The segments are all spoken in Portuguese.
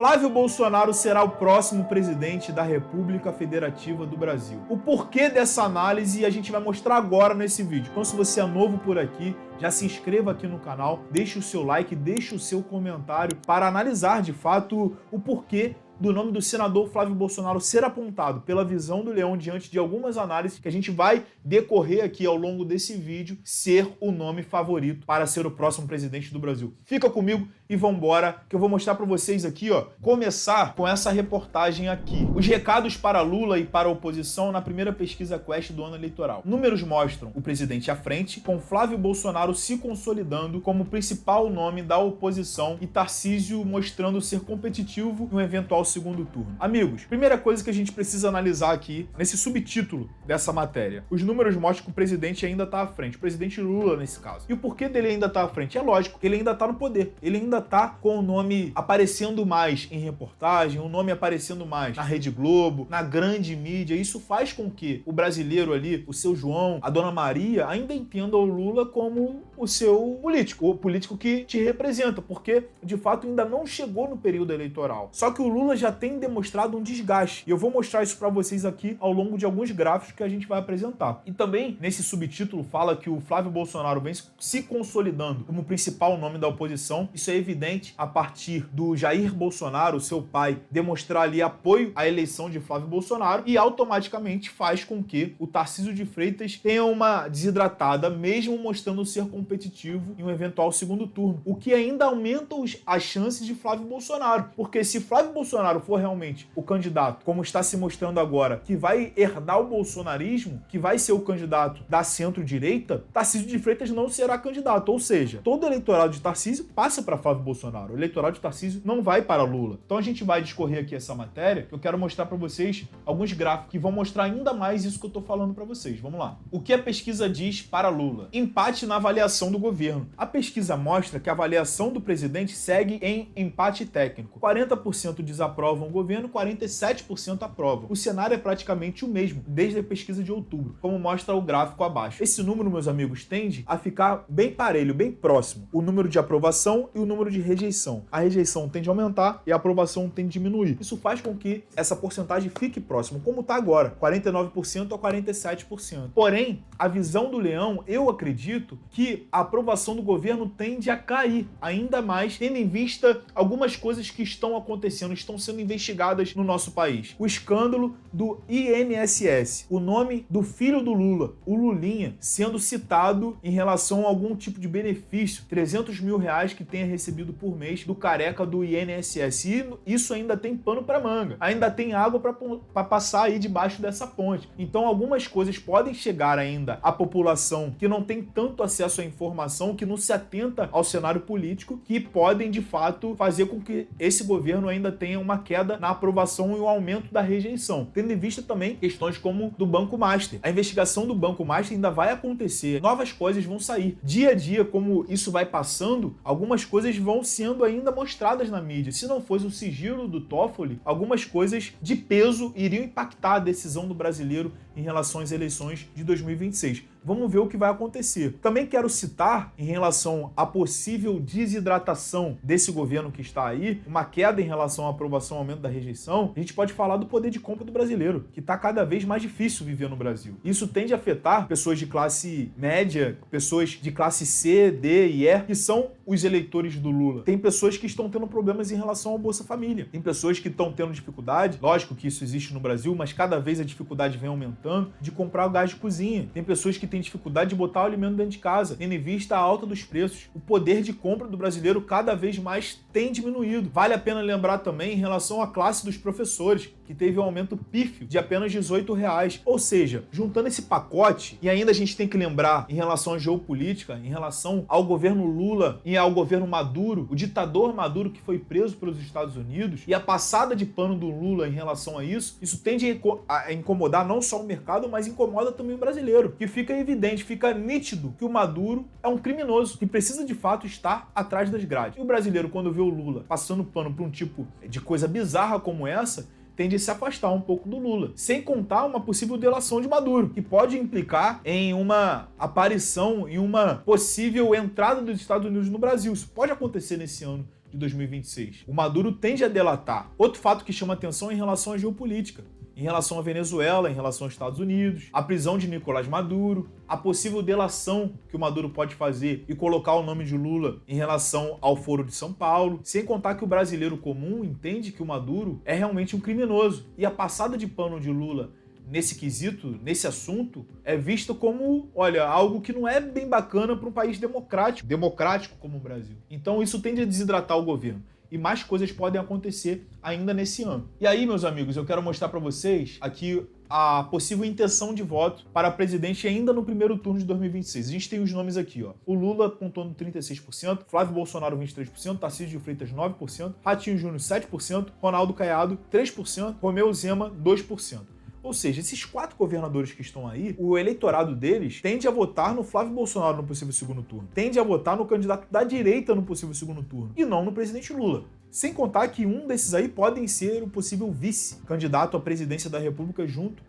Flávio Bolsonaro será o próximo presidente da República Federativa do Brasil. O porquê dessa análise a gente vai mostrar agora nesse vídeo. Então, se você é novo por aqui, já se inscreva aqui no canal, deixe o seu like, deixe o seu comentário para analisar de fato o porquê do nome do senador Flávio Bolsonaro ser apontado pela visão do Leão diante de algumas análises que a gente vai decorrer aqui ao longo desse vídeo, ser o nome favorito para ser o próximo presidente do Brasil. Fica comigo e vambora, que eu vou mostrar para vocês aqui, ó, começar com essa reportagem aqui. Os recados para Lula e para a oposição na primeira pesquisa Quest do ano eleitoral. Números mostram o presidente à frente, com Flávio Bolsonaro se consolidando como principal nome da oposição e Tarcísio mostrando ser competitivo em um eventual segundo turno. Amigos, primeira coisa que a gente precisa analisar aqui, nesse subtítulo dessa matéria, os números mostram que o presidente ainda está à frente, o presidente Lula nesse caso. E o porquê dele ainda está à frente? É lógico, que ele ainda está no poder, ele ainda está com o nome aparecendo mais em reportagem, o nome aparecendo mais na Rede Globo, na grande mídia. Isso faz com que o brasileiro ali, o seu João, a dona Maria, ainda entenda o Lula como o seu político, o político que te representa, porque de fato ainda não chegou no período eleitoral. Só que o Lula já tem demonstrado um desgaste. E eu vou mostrar isso para vocês aqui ao longo de alguns gráficos que a gente vai apresentar. E também, nesse subtítulo, fala que o Flávio Bolsonaro vem se consolidando como principal nome da oposição. Isso é evidente a partir do Jair Bolsonaro, seu pai, demonstrar ali apoio à eleição de Flávio Bolsonaro e automaticamente faz com que o Tarcísio de Freitas tenha uma desidratada, mesmo mostrando ser competitivo em um eventual segundo turno. O que ainda aumenta as chances de Flávio Bolsonaro. Porque se Flávio Bolsonaro for realmente o candidato, como está se mostrando agora, que vai herdar o bolsonarismo, que vai ser o candidato da centro-direita, Tarcísio de Freitas não será candidato. Ou seja, todo o eleitorado de Tarcísio passa para Flávio Bolsonaro. O eleitorado de Tarcísio não vai para Lula. Então a gente vai discorrer aqui essa matéria, que eu quero mostrar para vocês alguns gráficos que vão mostrar ainda mais isso que eu estou falando para vocês. Vamos lá. O que a pesquisa diz para Lula? Empate na avaliação do governo. A pesquisa mostra que a avaliação do presidente segue em empate técnico. 40% desaprovam o governo, 47% aprovam. O cenário é praticamente o mesmo desde a pesquisa de outubro, como mostra o gráfico abaixo. Esse número, meus amigos, tende a ficar bem parelho, bem próximo. O número de aprovação e o número de rejeição. A rejeição tende a aumentar e a aprovação tende a diminuir. Isso faz com que essa porcentagem fique próximo, como está agora, 49% a 47%. Porém, a visão do Leão, eu acredito que a aprovação do governo tende a cair ainda mais, tendo em vista algumas coisas que estão acontecendo, estão sendo investigadas no nosso país. O escândalo do INSS, o nome do filho do Lula, o Lulinha, sendo citado em relação a algum tipo de benefício, 300 mil reais que tenha recebido por mês do careca do INSS. E isso ainda tem pano para manga, ainda tem água para passar aí debaixo dessa ponte. Então algumas coisas podem chegar ainda à população que não tem tanto acesso à informação, que não se atenta ao cenário político, que podem de fato fazer com que esse governo ainda tenha uma queda na aprovação e um aumento da rejeição, tendo em vista também questões como do Banco Master. A investigação do Banco Master ainda vai acontecer, novas coisas vão sair. Dia a dia, como isso vai passando, algumas coisas vão sendo ainda mostradas na mídia. Se não fosse o sigilo do Toffoli, algumas coisas de peso iriam impactar a decisão do brasileiro em relação às eleições de 2026. Vamos ver o que vai acontecer. Também quero citar, em relação à possível desidratação desse governo que está aí, uma queda em relação à aprovação e aumento da rejeição, a gente pode falar do poder de compra do brasileiro, que está cada vez mais difícil viver no Brasil. Isso tende a afetar pessoas de classe média, pessoas de classe C, D e E, que são os eleitores do Lula. Tem pessoas que estão tendo problemas em relação ao Bolsa Família. Tem pessoas que estão tendo dificuldade, lógico que isso existe no Brasil, mas cada vez a dificuldade vem aumentando, de comprar o gás de cozinha. Tem pessoas que têm dificuldade de botar o alimento dentro de casa, tendo em vista a alta dos preços. O poder de compra do brasileiro cada vez mais tem diminuído. Vale a pena lembrar também em relação à classe dos professores, que teve um aumento pífio de apenas R$18. Ou seja, juntando esse pacote, e ainda a gente tem que lembrar em relação à geopolítica, em relação ao governo Lula e ao governo Maduro, o ditador Maduro que foi preso pelos Estados Unidos, e a passada de pano do Lula em relação a isso tende a incomodar não só o mercado, mas incomoda também o brasileiro, que fica evidente, fica nítido que o Maduro é um criminoso, que precisa de fato estar atrás das grades. E o brasileiro, quando vê o Lula passando pano para um tipo de coisa bizarra como essa, tende a se afastar um pouco do Lula. Sem contar uma possível delação de Maduro, que pode implicar em uma aparição e uma possível entrada dos Estados Unidos no Brasil. Isso pode acontecer nesse ano de 2026. O Maduro tende a delatar. Outro fato que chama atenção é em relação à geopolítica, em relação à Venezuela, em relação aos Estados Unidos, a prisão de Nicolás Maduro, a possível delação que o Maduro pode fazer e colocar o nome de Lula em relação ao Foro de São Paulo, sem contar que o brasileiro comum entende que o Maduro é realmente um criminoso. E a passada de pano de Lula nesse quesito, nesse assunto, é vista como, olha, algo que não é bem bacana para um país democrático como o Brasil. Então isso tende a desidratar o governo. E mais coisas podem acontecer ainda nesse ano. E aí, meus amigos, eu quero mostrar para vocês aqui a possível intenção de voto para presidente ainda no primeiro turno de 2026. A gente tem os nomes aqui, ó. O Lula pontuando 36%, Flávio Bolsonaro 23%, Tarcísio de Freitas 9%, Ratinho Júnior 7%, Ronaldo Caiado 3%, Romeu Zema 2%. Ou seja, esses 4 governadores que estão aí, o eleitorado deles tende a votar no Flávio Bolsonaro no possível segundo turno. Tende a votar no candidato da direita no possível segundo turno. E não no presidente Lula. Sem contar que um desses aí podem ser o possível vice-candidato à presidência da República junto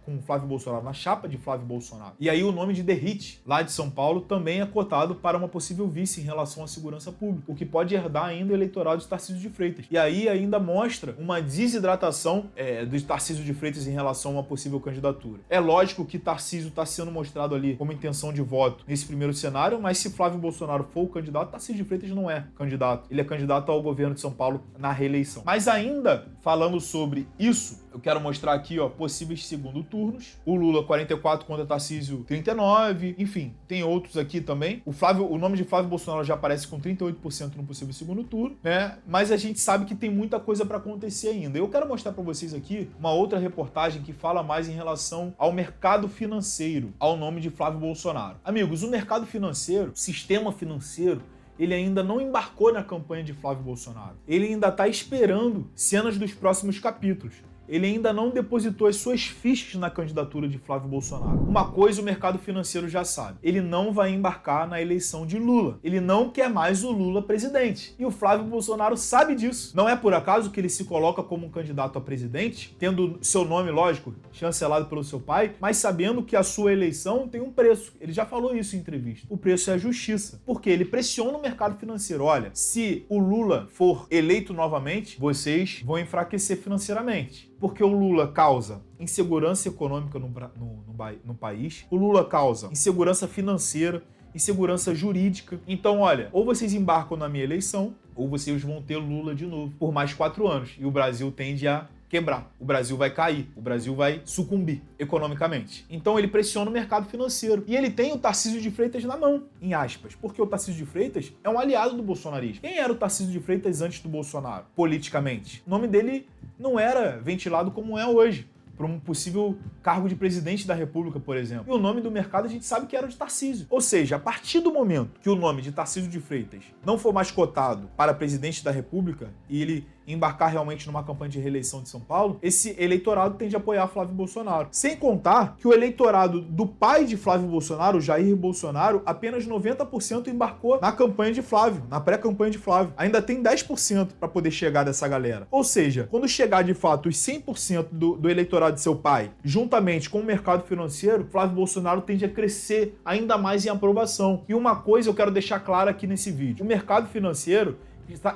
com Flávio Bolsonaro, na chapa de Flávio Bolsonaro. E aí o nome de Derrite, lá de São Paulo, também é cotado para uma possível vice em relação à segurança pública, o que pode herdar ainda o eleitorado de Tarcísio de Freitas. E aí ainda mostra uma desidratação de Tarcísio de Freitas em relação a uma possível candidatura. É lógico que Tarcísio está sendo mostrado ali como intenção de voto nesse primeiro cenário, mas se Flávio Bolsonaro for o candidato, Tarcísio de Freitas não é candidato. Ele é candidato ao governo de São Paulo na reeleição. Mas ainda falando sobre isso, eu quero mostrar aqui, ó, possíveis segundo turnos. O Lula 44 contra Tarcísio 39, enfim, tem outros aqui também. O nome de Flávio Bolsonaro já aparece com 38% no possível segundo turno, né? Mas a gente sabe que tem muita coisa para acontecer ainda. Eu quero mostrar para vocês aqui uma outra reportagem que fala mais em relação ao mercado financeiro, ao nome de Flávio Bolsonaro. Amigos, o mercado financeiro, o sistema financeiro, ele ainda não embarcou na campanha de Flávio Bolsonaro. Ele ainda está esperando cenas dos próximos capítulos. Ele ainda não depositou as suas fichas na candidatura de Flávio Bolsonaro. Uma coisa o mercado financeiro já sabe: ele não vai embarcar na eleição de Lula. Ele não quer mais o Lula presidente. E o Flávio Bolsonaro sabe disso. Não é por acaso que ele se coloca como um candidato a presidente, tendo seu nome, lógico, chancelado pelo seu pai, mas sabendo que a sua eleição tem um preço. Ele já falou isso em entrevista. O preço é a justiça. Porque ele pressiona o mercado financeiro. Olha, se o Lula for eleito novamente, vocês vão enfraquecer financeiramente. Porque o Lula causa insegurança econômica no país, o Lula causa insegurança financeira, insegurança jurídica. Então, olha, ou vocês embarcam na minha eleição, ou vocês vão ter Lula de novo por mais 4 anos. E o Brasil tende a quebrar, o Brasil vai cair, o Brasil vai sucumbir economicamente. Então ele pressiona o mercado financeiro. E ele tem o Tarcísio de Freitas na mão, em aspas, porque o Tarcísio de Freitas é um aliado do bolsonarismo. Quem era o Tarcísio de Freitas antes do Bolsonaro, politicamente? O nome dele não era ventilado como é hoje, para um possível cargo de presidente da República, por exemplo. E o nome do mercado a gente sabe que era o de Tarcísio. Ou seja, a partir do momento que o nome de Tarcísio de Freitas não for mais cotado para presidente da República e ele embarcar realmente numa campanha de reeleição de São Paulo, esse eleitorado tende a apoiar Flávio Bolsonaro. Sem contar que o eleitorado do pai de Flávio Bolsonaro, Jair Bolsonaro, apenas 90% embarcou na campanha de Flávio, na pré-campanha de Flávio. Ainda tem 10% para poder chegar dessa galera. Ou seja, quando chegar de fato os 100% do eleitorado de seu pai, juntamente com o mercado financeiro, Flávio Bolsonaro tende a crescer ainda mais em aprovação. E uma coisa eu quero deixar clara aqui nesse vídeo: o mercado financeiro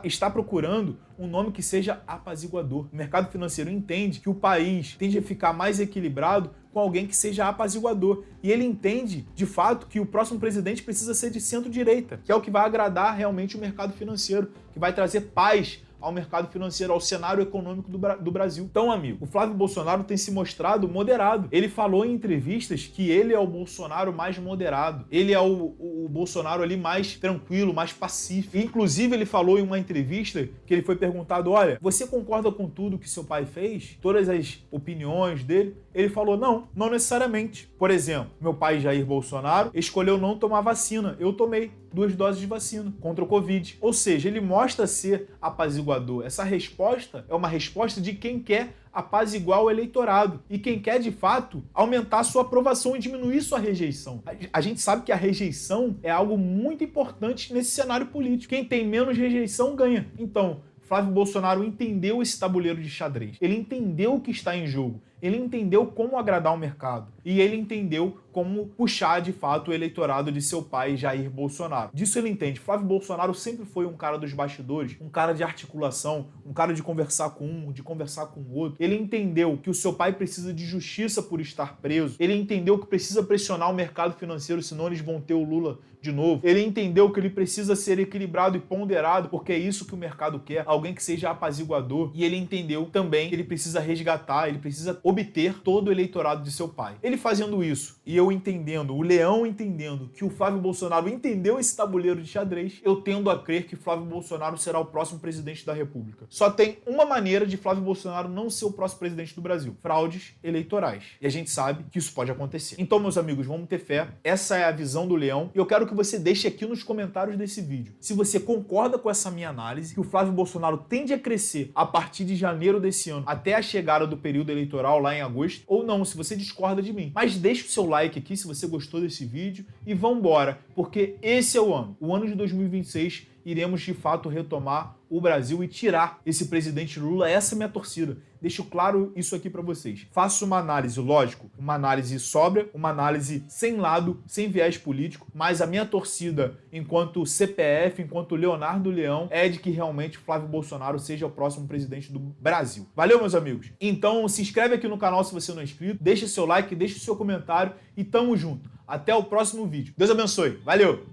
está procurando um nome que seja apaziguador. O mercado financeiro entende que o país tende a ficar mais equilibrado com alguém que seja apaziguador. E ele entende, de fato, que o próximo presidente precisa ser de centro-direita, que é o que vai agradar realmente o mercado financeiro, que vai trazer paz ao mercado financeiro, ao cenário econômico do Brasil. Então, amigo, o Flávio Bolsonaro tem se mostrado moderado. Ele falou em entrevistas que ele é o Bolsonaro mais moderado. Ele é o Bolsonaro ali mais tranquilo, mais pacífico. Inclusive, ele falou em uma entrevista que ele foi perguntado: olha, você concorda com tudo que seu pai fez? Todas as opiniões dele? Ele falou: não necessariamente. Por exemplo, meu pai Jair Bolsonaro escolheu não tomar vacina. Eu tomei 2 doses de vacina contra o Covid. Ou seja, ele mostra ser apaziguador. Essa resposta é uma resposta de quem quer apaziguar o eleitorado e quem quer, de fato, aumentar sua aprovação e diminuir sua rejeição. A gente sabe que a rejeição é algo muito importante nesse cenário político. Quem tem menos rejeição ganha. Então, Flávio Bolsonaro entendeu esse tabuleiro de xadrez. Ele entendeu o que está em jogo. Ele entendeu como agradar o mercado e ele entendeu como puxar de fato o eleitorado de seu pai, Jair Bolsonaro. Disso ele entende. Flávio Bolsonaro sempre foi um cara dos bastidores, um cara de articulação, um cara de conversar com um, de conversar com o outro. Ele entendeu que o seu pai precisa de justiça por estar preso. Ele entendeu que precisa pressionar o mercado financeiro, senão eles vão ter o Lula de novo. Ele entendeu que ele precisa ser equilibrado e ponderado, porque é isso que o mercado quer, alguém que seja apaziguador. E ele entendeu também que ele precisa resgatar, ele precisa obter todo o eleitorado de seu pai. Ele fazendo isso, e eu entendendo, o Leão entendendo que o Flávio Bolsonaro entendeu esse tabuleiro de xadrez, eu tendo a crer que Flávio Bolsonaro será o próximo presidente da República. Só tem uma maneira de Flávio Bolsonaro não ser o próximo presidente do Brasil: fraudes eleitorais. E a gente sabe que isso pode acontecer. Então, meus amigos, vamos ter fé. Essa é a visão do Leão. E eu quero que você deixe aqui nos comentários desse vídeo se você concorda com essa minha análise, que o Flávio Bolsonaro tende a crescer a partir de janeiro desse ano até a chegada do período eleitoral lá em agosto, ou não, se você discorda de mim. Mas deixe o seu like aqui se você gostou desse vídeo e vambora, porque esse é o ano de 2026, iremos de fato retomar o Brasil e tirar esse presidente Lula. Essa é a minha torcida. Deixo claro isso aqui pra vocês. Faço uma análise, lógico, uma análise sóbria, uma análise sem lado, sem viés político, mas a minha torcida enquanto CPF, enquanto Leonardo Leão, é de que realmente Flávio Bolsonaro seja o próximo presidente do Brasil. Valeu, meus amigos? Então se inscreve aqui no canal se você não é inscrito, deixa seu like, deixa o seu comentário e tamo junto. Até o próximo vídeo. Deus abençoe. Valeu!